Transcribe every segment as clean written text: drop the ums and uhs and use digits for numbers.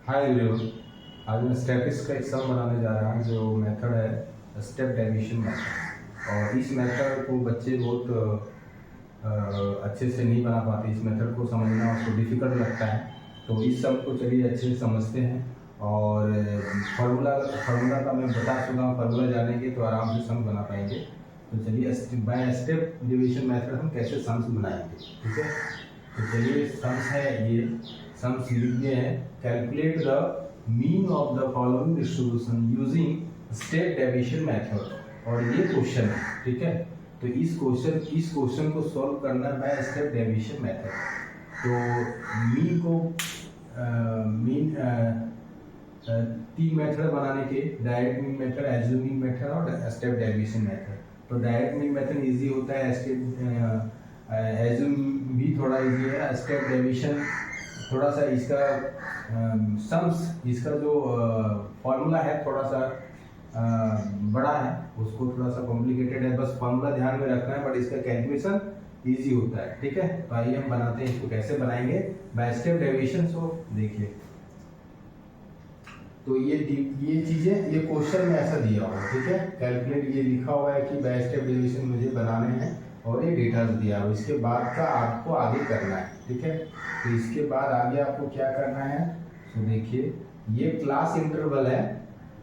Hi everyone. आज मैं statics का एक सम बनाने जा रहा हूँ जो मेथड है स्टेप डेविएशन मेथड। और इस मेथड को बच्चे बहुत अच्छे से नहीं बना पाते। इस मेथड को समझना उसको डिफ़िकल्ट लगता है। तो इस सम को चलिए अच्छे से समझते हैं। और फार्मूला का मैं बता चुका हूँ। फार्मूला जानेंगे तो आराम से सम बना पाएंगे। तो चलिए step by step deviation method हम कैसे सम्स बनाएंगे, ठीक है। तो चलिए सम्स है, ये सम्स लिख दिए हैं। Calculate the mean of the following distribution using step deviation method. और ये क्वेश्चन है, ठीक है। तो इस क्वेश्चन को सॉल्व करना है बाय स्टेप डेविएशन मेथड। तो मीन को तीन मेथड बनाने के, direct mean method, assume mean method और स्टेप डेविएशन मेथड। तो डायरेक्ट मीन मेथड इजी होता है, एज्यूम भी थोड़ा इजी है, स्टेप डेविएशन थोड़ा सा इसका सम्स, इसका जो फॉर्मूला है थोड़ा सा बड़ा है, उसको थोड़ा सा कॉम्प्लिकेटेड है। बस फॉर्मूला ध्यान में रखना है, बट इसका कैलकुलेशन इजी होता है, ठीक है। तो आइए हम बनाते हैं। इसको कैसे बनाएंगे बाय स्टेप डेविएशन। सो देखिए, तो ये चीजें ये क्वेश्चन में ऐसा दिया हुआ है, ठीक है। कैलकुलेट ये लिखा हुआ है कि बाय स्टेप डेविएशन मुझे बनाने हैं और ये डेटा दिया हुआ है। इसके बाद का आपको आगे करना है, ठीक है। तो इसके बाद आगे आपको क्या करना है, तो देखिए ये क्लास इंटरवल है,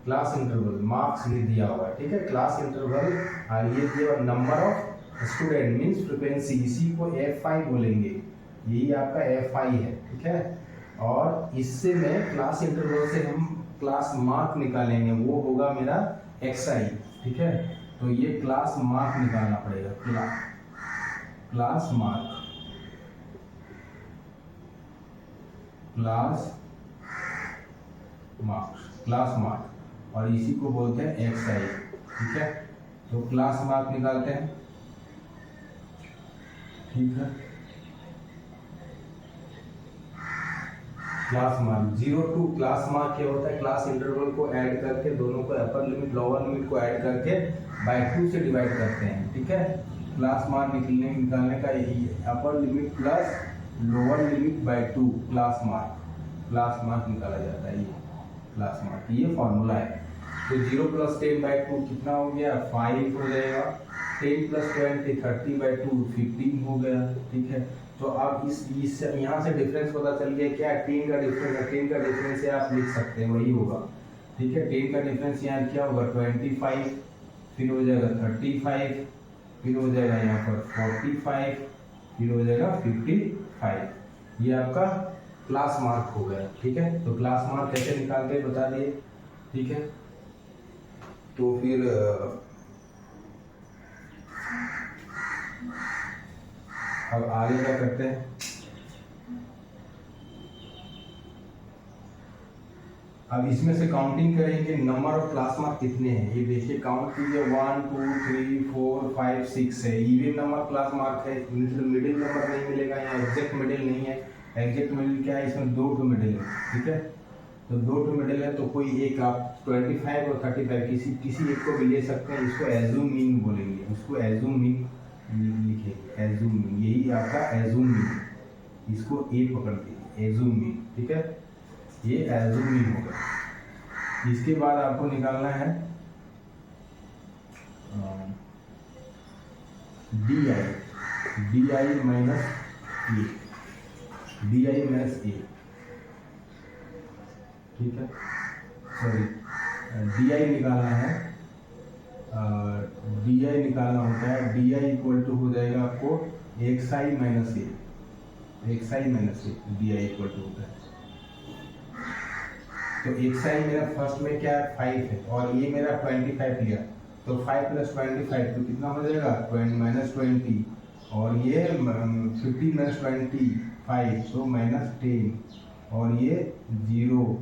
क्लास इंटरवल मार्क्स ये दिया हुआ है, ठीक है। क्लास इंटरवल और ये दिया number of student means frequency, इसी को F5 बोलेंगे। यही आपका F5 है, ठीक है। और इससे मैं क्लास इंटरवल से हम क्लास मार्क निकालेंगे, वो होगा मेरा XI, ठीक है। तो ये क्लास मार्क निकालना पड़ेगा, क्लास मार्क, क्लास मार्क और इसी को बोलते हैं XI, ठीक है। तो क्लास मार्क निकालते हैं, ठीक है। Class mark 0 to class mark क्या होता है, क्लास इंटरवल को ऐड करके, दोनों को अपर लिमिट लोअर लिमिट को ऐड करके बाय 2 से डिवाइड करते हैं, ठीक है। क्लास मार्क निकालने का यही है, upper limit plus lower limit by 2 class mark निकाला जाता है। ये क्लास मार्क, ये फॉर्मूला है। तो 0 प्लस 10 बाय 2 कितना हो गया, 5 हो जाएगा। 10 प्लस 20 30 बाय 2 15 हो गया, ठीक है। तो अब इस यहाँ से डिफरेंस पता चल गया क्या, 10 का डिफरेंस है। 10 का डिफरेंस आप लिख सकते हैं, वही होगा, ठीक है। 10 का डिफरेंस यहाँ क्या होगा 25, फिर हो जाएगा 35, फिर हो जाएगा यहाँ पर 45, फिर हो जाएगा 55। ये आपका क्लास मार्क हो गया, ठीक है। तो क्लास मार्क कैसे निकालते हैं बता दिए, ठीक है। तो फिर अब आगे क्या करते हैं, अब इसमें से काउंटिंग करेंगे नंबर ऑफ क्लास मार्क कितने हैं। ये देखिए काउंट कीजिए, 1 2 3 4 5 6 है। इवन नंबर क्लास मार्क है, मिडिल नंबर नहीं मिलेगा, यहाँ एग्जैक्ट मिडिल नहीं है। एग्जैक्ट मिडिल क्या है, इसमें 2 मिडिल है, ठीक है। तो 2 मिडिल है, तो कोई एक आप 25 और 35 किसी एक को भी ले सकते हैं। इसको एज्यूम मीन बोलेंगे, उसको एज्यूम मीन लिखेंगे, एज्यूम मीन, यही आपका एज्यूम मीन। इसको ए पकड़ दीजिए, एज्यूम मीन, ठीक है। ये एज्यूम मीन होगा। इसके बाद आपको निकालना है डी आई माइनस ए, ठीक है। सॉरी, डी आई निकालना है, डी आई निकालना होता है। डी आई इक्वल टू हो जाएगा आपको XI minus a, d i equal to होता है। तो XI मेरा फर्स्ट में क्या है 5 है, और ये मेरा 25 लिया, तो 5 प्लस 25 तो कितना हो जाएगा -20, और ये 50 माइनस 25 तो -10, और ये 0,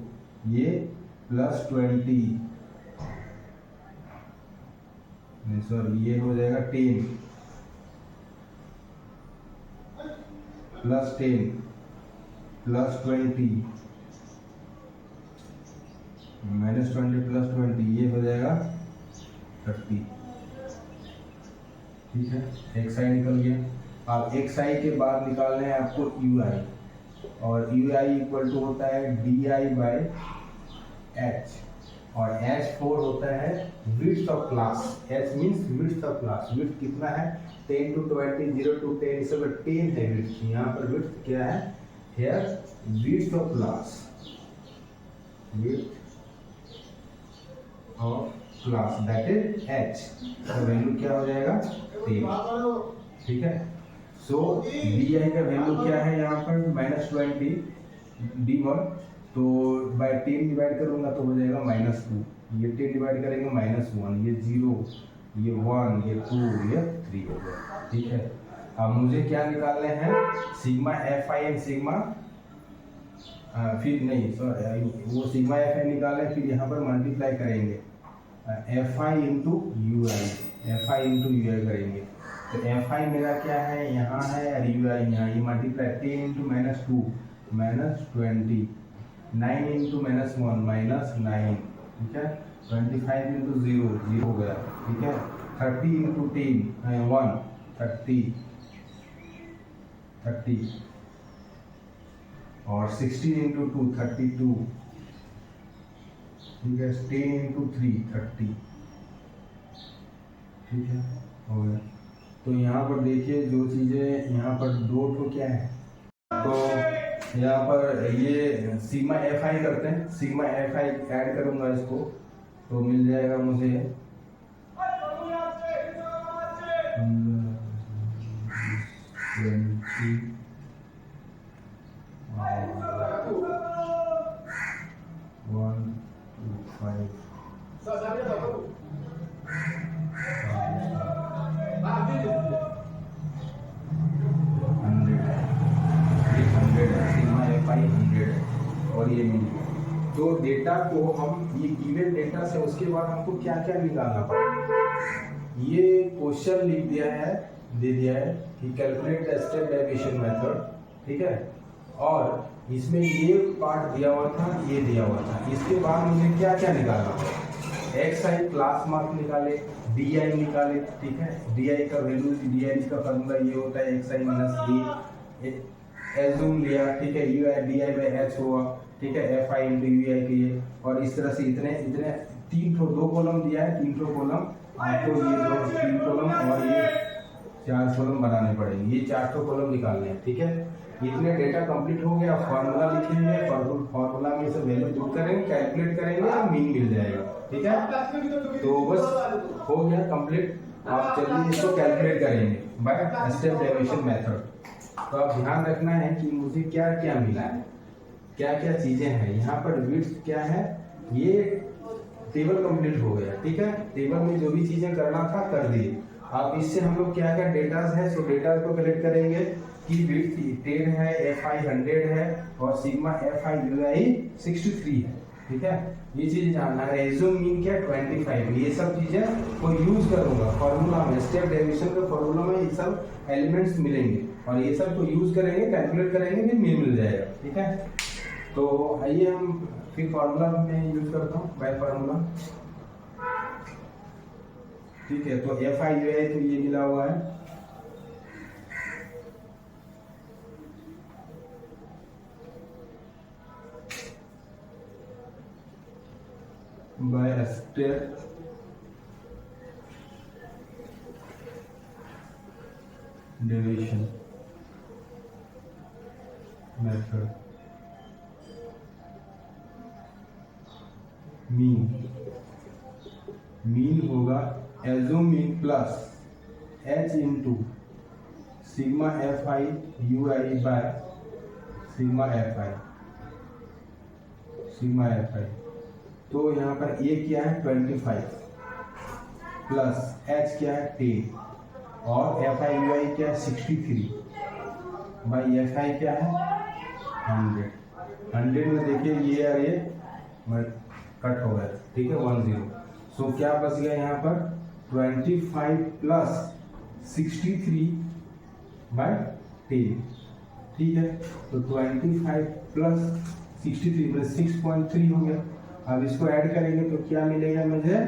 ये +20, नहीं सॉरी, ये हो जाएगा 10 प्लस 10 प्लस 20 -20 प्लस 20, ये हो जाएगा 30, ठीक है। XI निकल गया। अब XI के बाद निकालना है आपको UI, और यू आई इक्वल टू होता है डी आई बाई एच, और H4 होता है width of class. H means width of class. Width कितना है 10 to 20, 0 to 10, सब 10 है विड्थ। यहाँ पर विड्थ क्या है, here width of class, width of class that is H। तो वैल्यू क्या हो जाएगा 10, ठीक है। सो डी आई का वैल्यू क्या है यहाँ पर -20 D1, तो बाय 10 डिवाइड करूंगा तो हो जाएगा -2, ये 10 डिवाइड करेंगे -1, ये 0, ये 1, ये 2, ये 3 हो गया, ठीक है। अब मुझे क्या निकालने हैं, sigma F I and sigma, फिर नहीं सॉरी, वो सिग्मा एफ आई निकालें, फिर यहाँ पर मल्टीप्लाई करेंगे F I into U I, F I into U I करेंगे। तो एफ आई मेरा क्या है यहाँ है, और यू आई यहाँ, ये मल्टीप्लाई 10 इंटू -2 -20, 9 इंटू -1 -9, ठीक है। 25 इंटू 0 0 हो गया, ठीक है। 30 इंटू 10 1 30 30, और 16 इंटू 2 32, ठीक है। 10 इंटू 3 30, ठीक है, हो गया। तो यहाँ पर देखिए जो चीज़ें यहाँ पर दो तो क्या है, तो यहाँ पर ये सिग्मा एफ आई करते हैं, सिग्मा एफ आई ऐड करूंगा इसको, तो मिल जाएगा मुझे 100 और ये मिल गया। तो डेटा को हम, ये गिवन डेटा से उसके बाद हमको क्या क्या निकालना पड़ेगा, ये क्वेश्चन लिख दिया है, दे दिया है कि calculate the step deviation method, ठीक है। और इसमें ये पार्ट दिया हुआ था, ये दिया हुआ था। इसके बाद मुझे क्या क्या निकालना पड़ेगा, एक्स आई क्लास मार्क निकाले, डी आई निकाले, ठीक है। डी आई का वैल्यू, डी आई का फॉर्मूला ये होता है एक्स आई माइनस ए, एज्यूम लिया, ठीक है। You I D I by H हुआ, ठीक है, एफ आई इंटू यू आई के लिए। और इस तरह से इतने इतने 2 कॉलम दिया है, 3 कॉलम आपको, ये 3 कॉलम और ये 4 कॉलम बनाने पड़ेंगे, ये 4 कॉलम निकालने हैं, ठीक है। इतने डेटा कंप्लीट हो गया, फार्मूला लिखेंगे, फार्मूला में से वैल्यू पुट करेंगे, कैलकुलेट करेंगे और मीन मिल जाएगा, ठीक है। तो बस हो गया कंप्लीट। आप चलिए इसको कैलकुलेट करेंगे बाय स्टेप डेविएशन मेथड। तो आप ध्यान रखना है कि मुझे क्या क्या मिला है, क्या क्या चीजें हैं। यहाँ पर विड्थ क्या है, ये टेबल कंप्लीट हो गया, ठीक है। टेबल में जो भी चीजें करना था कर दिए। अब इससे हम लोग क्या क्या डेटा है, सो डेटा को कलेक्ट करेंगे कि विड्थ 10 है, एफ आई 100 है, और सिग्मा एफ आई यू आई 63 है, ठीक है। ये चीज जानना है। एज्यूम मीन क्या 25, ये सब चीजें को यूज करूंगा फॉर्मूला में, स्टेप डेविएशन के फॉर्मूला में ये सब एलिमेंट्स मिलेंगे, और ये सब को यूज करेंगे, कैलकुलेट करेंगे, फिर मीन मिल जाएगा, ठीक है। तो आइए हम फिर फार्मूला में यूज करता हूँ, बाय फार्मूला, ठीक है। तो एफ आई जो है तो ये मिला हुआ है, by step deviation method. Mean होगा assume mean plus H into sigma F I U I by sigma F I, sigma F I. तो यहाँ पर ए क्या है 25 प्लस एच क्या है 10, और एफ आई यू आई क्या है 63 बाई एफ आई क्या है 100 में देखिए ये और ये कट हो गया, ठीक है, 10। सो क्या बच गया यहाँ पर 25 प्लस 63 बाय 10, ठीक है। तो 25 प्लस 63 में 6.3 हो गया। अब इसको ऐड करेंगे तो क्या मिलेगा मुझे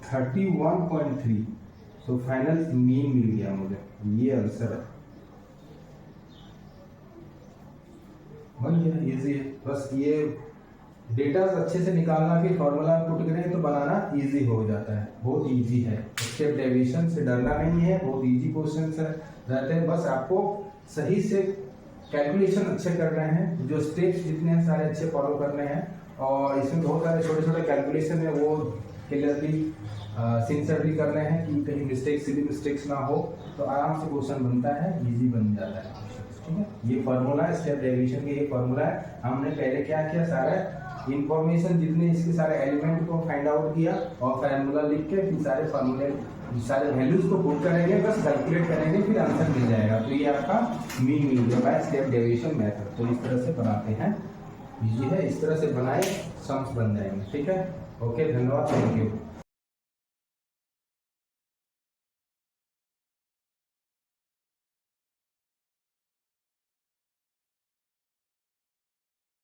31.3। सो फाइनल मीन मिल गया मुझे, ये आंसर है। बन गया, इजी है। बस ये डेटा अच्छे से निकालना, फिर फॉर्मूला पुट करें तो बनाना इजी हो जाता है, बहुत इजी है। स्टेप डेविएशन से डरना नहीं है, बहुत इजी क्वेश्चन रहते हैं। बस आपको सही से कैलकुलेशन अच्छे करने हैं, जो स्टेप्स जितने हैं सारे अच्छे फॉलो करने हैं, और इसमें बहुत सारे छोटे छोटे कैलकुलेशन है वो क्लियरली सिंसियरली करने हैं कि कहीं मिस्टेक सिली मिस्टेक्स ना हो, तो आराम से क्वेश्चन बनता है, इजी बन जाता है। ठीक है, ये फार्मूला है स्टेप डेविएशन के, ये फार्मूला है। हमने पहले क्या किया, सारे इंफॉर्मेशन जितने इसके सारे एलिमेंट को फाइंड आउट किया और फार्मूला लिख के फिर सारे फार्मूले सारे वैल्यूज को पुट करेंगे, बस कैलकुलेट करेंगे, फिर आंसर मिल जाएगा। तो ये आपका मीन मिल गया बाय स्टेप डेविएशन मेथड। तो इस तरह से बनाते हैं, इजी है, इस तरह से बनाए सम्स बन जाएंगे। ठीक है, ओके, धन्यवाद, थैंक यू।